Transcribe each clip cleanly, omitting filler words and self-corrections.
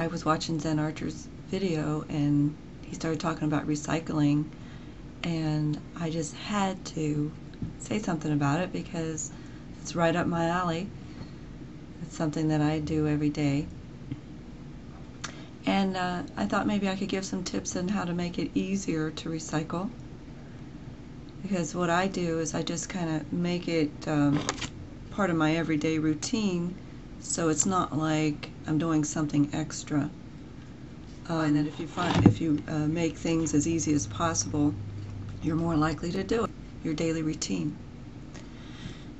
I was watching Zen Archer's video and he started talking about recycling, and I just had to say something about it because it's right up my alley. It's something that I do every day. And I thought maybe I could give some tips on how to make it easier to recycle. Because what I do is I just kind of make it part of my everyday routine, so it's not like I'm doing something extra. And that if you make things as easy as possible, you're more likely to do it, your daily routine.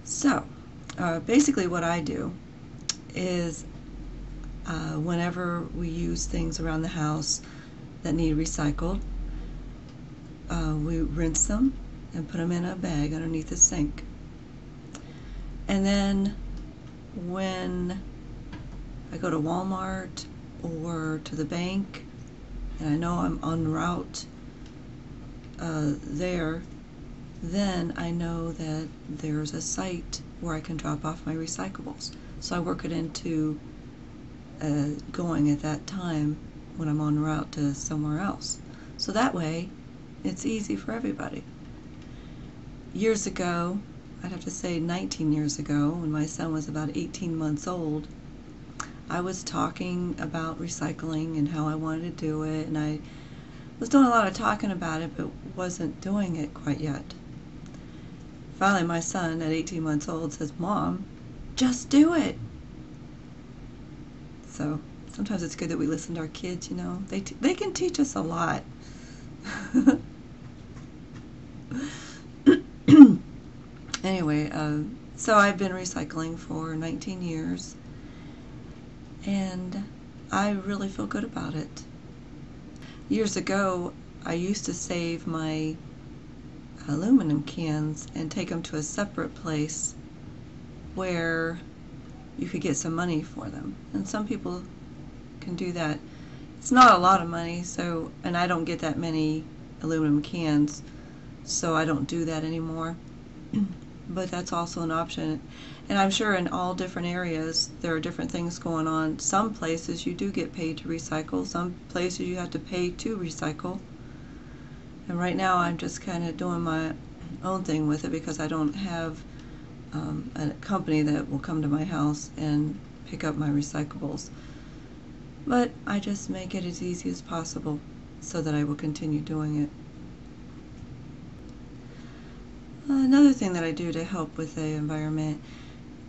So basically what I do is whenever we use things around the house that need recycled, we rinse them and put them in a bag underneath the sink. And then when I go to Walmart or to the bank and I know I'm en route there, then I know that there's a site where I can drop off my recyclables. So I work it into going at that time when I'm en route to somewhere else. So that way it's easy for everybody. Years ago, I'd have to say 19 years ago, when my son was about 18 months old, I was talking about recycling and how I wanted to do it, and I was doing a lot of talking about it but wasn't doing it quite yet. Finally my son at 18 months old says, "Mom, just do it." So sometimes it's good that we listen to our kids, you know. They can teach us a lot. Anyway, so I've been recycling for 19 years, and I really feel good about it. Years ago, I used to save my aluminum cans and take them to a separate place where you could get some money for them. And some people can do that. It's not a lot of money, so, and I don't get that many aluminum cans, so I don't do that anymore. But that's also an option. And I'm sure in all different areas there are different things going on. Some places you do get paid to recycle, some places you have to pay to recycle. And right now I'm just kind of doing my own thing with it because I don't have a company that will come to my house and pick up my recyclables. But I just make it as easy as possible so that I will continue doing it. Another thing that I do to help with the environment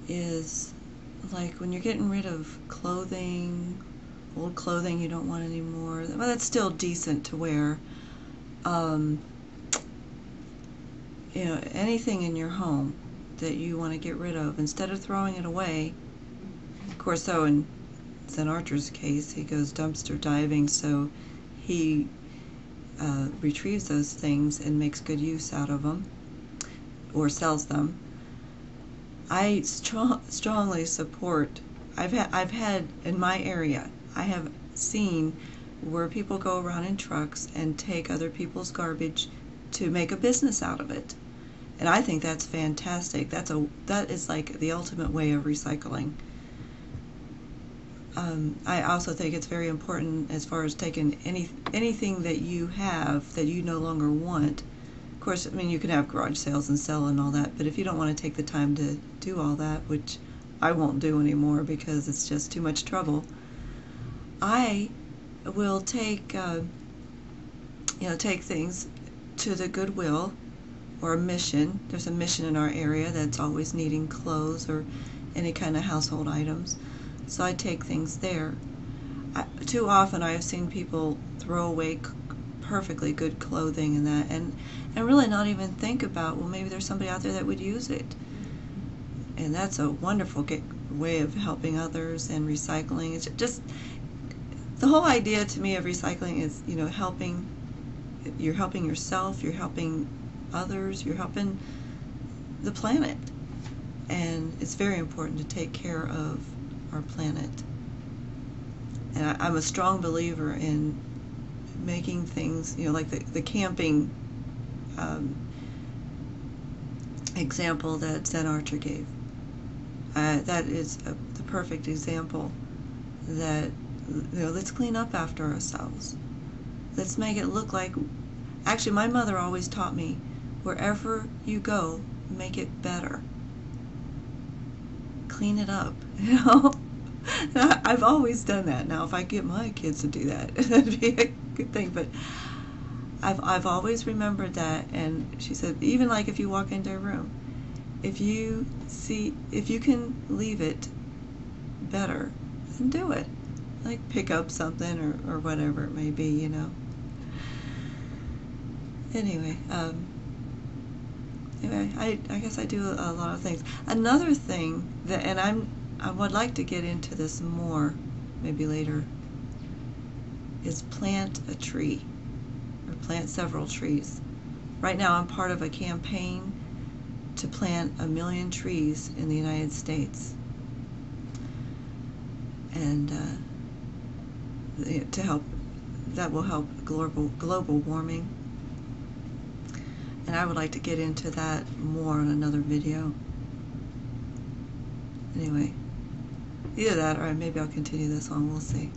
is, like, when you're getting rid of clothing, old clothing you don't want anymore, well, that's still decent to wear. You know, anything in your home that you want to get rid of, instead of throwing it away. Of course, so in Zen Archer's case, he goes dumpster diving, so he retrieves those things and makes good use out of them, or sells them. I strongly support. I've had in my area, I have seen where people go around in trucks and take other people's garbage to make a business out of it, and I think that's fantastic. That is like the ultimate way of recycling. I also think it's very important as far as taking anything that you have that you no longer want. Of course, I mean, you can have garage sales and sell and all that, but if you don't want to take the time to do all that, which I won't do anymore because it's just too much trouble, I will take take things to the Goodwill or a Mission. There's a Mission in our area that's always needing clothes or any kind of household items, so I take things there. Too often I have seen people throw away perfectly good clothing and that, and really not even think about, well, maybe there's somebody out there that would use it. And that's a wonderful way of helping others and recycling. It's just, the whole idea to me of recycling is, you know, you're helping yourself, you're helping others, you're helping the planet. And it's very important to take care of our planet. And I'm a strong believer in making things, you know, like the camping example that Zen Archer gave. That is the perfect example that let's clean up after ourselves. Let's make it look like, actually my mother always taught me, wherever you go, make it better. Clean it up, you know? I've always done that. Now if I get my kids to do that, that'd be a good thing, but I've always remembered that. And she said, even like if you walk into a room, if you can leave it better, then do it. Like pick up something or whatever it may be, you know. Anyway, I guess I do a lot of things. Another thing that, and I would like to get into this more, maybe later, is plant a tree, or plant several trees. Right now I'm part of a campaign to plant 1 million trees in the United States. And that will help global warming. And I would like to get into that more on another video. Anyway, either that or maybe I'll continue this one, we'll see.